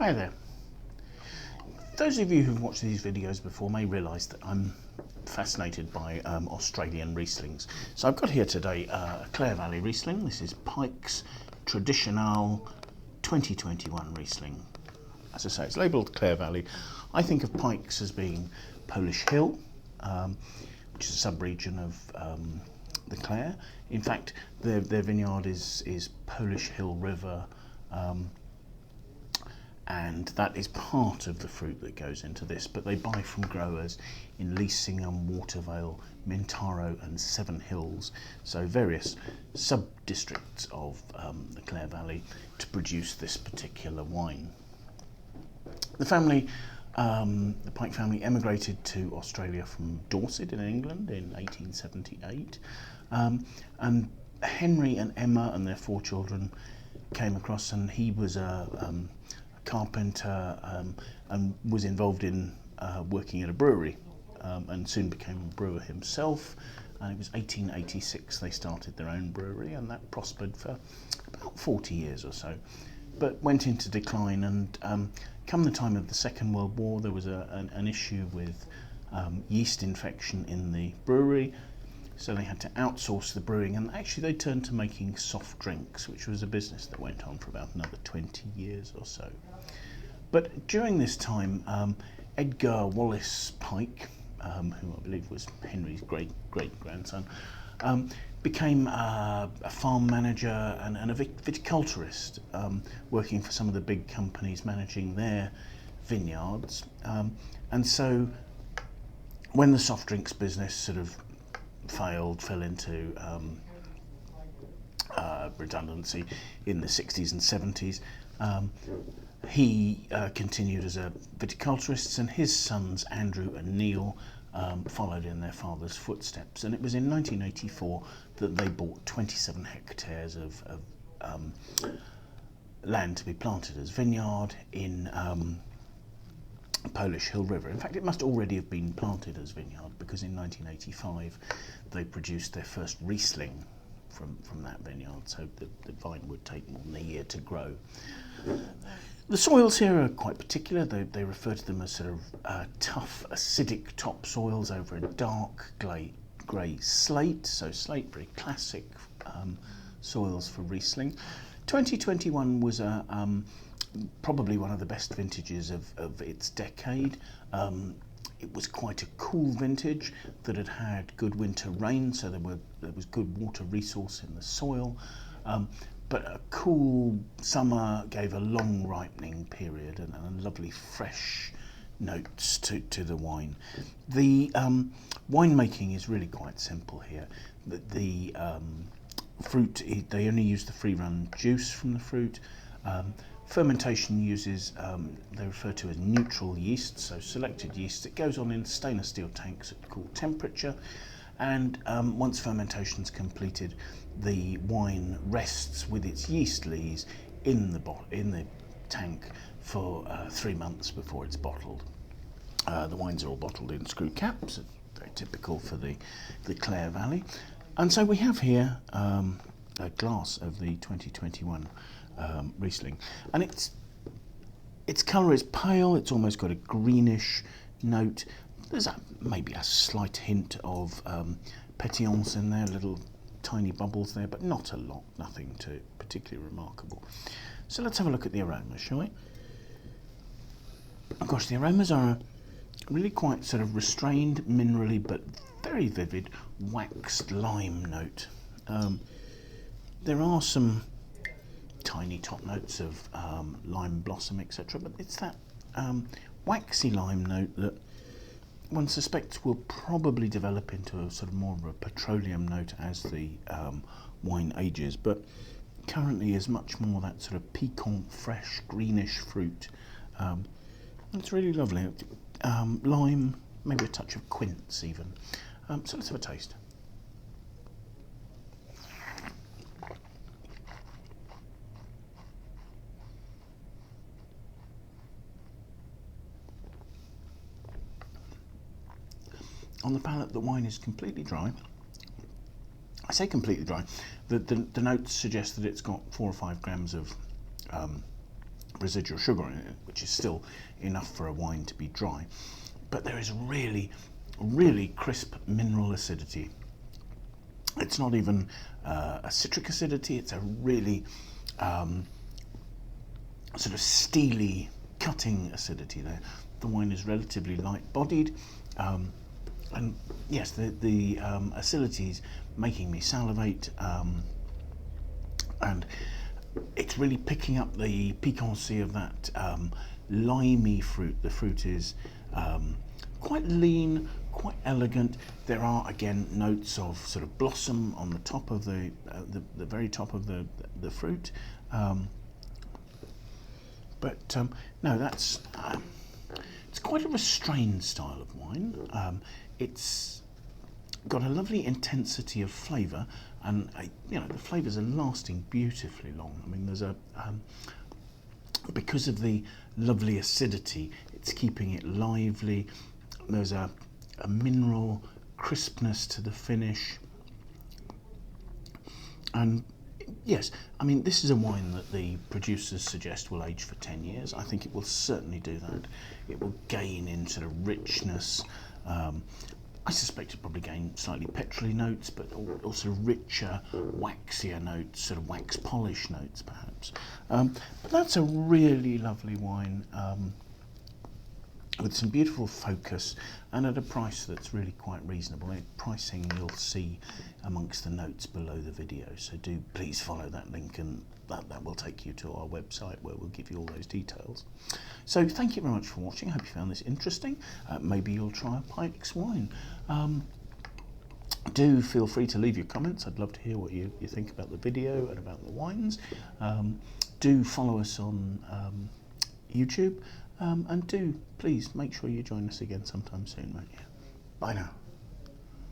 Hi there. Those of you who've watched these videos before may realise that I'm fascinated by Australian Rieslings. So I've got here today a Clare Valley Riesling. This is Pikes Traditionale 2021 Riesling. As I say, it's labelled Clare Valley. I think of Pikes as being Polish Hill, which is a sub-region of the Clare. In fact, their vineyard is Polish Hill River, and that is part of the fruit that goes into this, but they buy from growers in Leasingham, Watervale, Mintaro and Sevenhill, so various sub-districts of the Clare Valley, to produce this particular wine. The family, the Pike family, emigrated to Australia from Dorset in England in 1878, and Henry and Emma and their 4 children came across, and he was a carpenter and was involved in working at a brewery, and soon became a brewer himself. And it was 1886 they started their own brewery, and that prospered for about 40 years or so, but went into decline. And come the time of the Second World War, there was an issue with yeast infection in the brewery, so they had to outsource the brewing, and actually they turned to making soft drinks, which was a business that went on for about another 20 years or so. But during this time, Edgar Wallace Pike, who I believe was Henry's great-grandson, became a farm manager and a viticulturist, working for some of the big companies managing their vineyards. And so when the soft drinks business sort of fell into redundancy in the 60s and 70s, he continued as a viticulturist, and his sons Andrew and Neil followed in their father's footsteps. And it was in 1984 that they bought 27 hectares of land to be planted as vineyard in Polish Hill River. In fact, it must already have been planted as vineyard, because in 1985 they produced their first Riesling from that vineyard, so the vine would take more than a year to grow. The soils here are quite particular. They refer to them as sort of tough, acidic topsoils over a dark grey slate, so slate, very classic soils for Riesling. 2021 was probably one of the best vintages of its decade. It was quite a cool vintage that had good winter rain, so there was good water resource in the soil. But a cool summer gave a long ripening period and lovely fresh notes to the wine. The winemaking is really quite simple here. The fruit, they only use the free run juice from the fruit. Fermentation uses, they refer to as neutral yeast, so selected yeast. It goes on in stainless steel tanks at cool temperature, and once fermentation is completed, the wine rests with its yeast lees in the tank for 3 months before it's bottled. The wines are all bottled in screw caps, very typical for the Clare Valley. And so we have here a glass of the 2021 Riesling, and its colour is pale. It's almost got a greenish note. There's maybe a slight hint of pétillance in there, little tiny bubbles there, but not a lot, nothing too particularly remarkable. So let's have a look at the aromas, shall we? Oh gosh, the aromas are really quite sort of restrained, minerally, but very vivid, waxed lime note. There are some tiny top notes of lime blossom, etc., but it's that waxy lime note that one suspects will probably develop into a sort of more of a petroleum note as the wine ages, but currently is much more that sort of piquant, fresh, greenish fruit. It's really lovely. Lime, maybe a touch of quince even. So let's have a taste. On the palate, the wine is completely dry. I say completely dry. The notes suggest that it's got 4 or 5 grams of residual sugar in it, which is still enough for a wine to be dry. But there is really crisp mineral acidity. It's not even a citric acidity, it's a really sort of steely, cutting acidity there. The wine is relatively light-bodied, and yes, the acidity is making me salivate, and it's really picking up the piquancy of that limey fruit. The fruit is quite lean, quite elegant. There are again notes of sort of blossom on the top of the very top of the fruit, but no, that's it's quite a restrained style of wine. It's got a lovely intensity of flavour, and you know, the flavours are lasting beautifully long. I mean, there's a because of the lovely acidity, it's keeping it lively. There's a mineral crispness to the finish, and yes, I mean, this is a wine that the producers suggest will age for 10 years. I think it will certainly do that. It will gain in sort of richness. I suspect it'll probably gain slightly petrol-y notes, but also richer, waxier notes, sort of wax polish notes perhaps. But that's a really lovely wine, with some beautiful focus and at a price that's really quite reasonable. Pricing you'll see amongst the notes below the video, so do please follow that link, and that will take you to our website where we'll give you all those details. So thank you very much for watching. I hope you found this interesting. Maybe you'll try a Pikes wine. Do feel free to leave your comments. I'd love to hear what you think about the video and about the wines. Do follow us on YouTube, and do please make sure you join us again sometime soon, won't you? Bye now.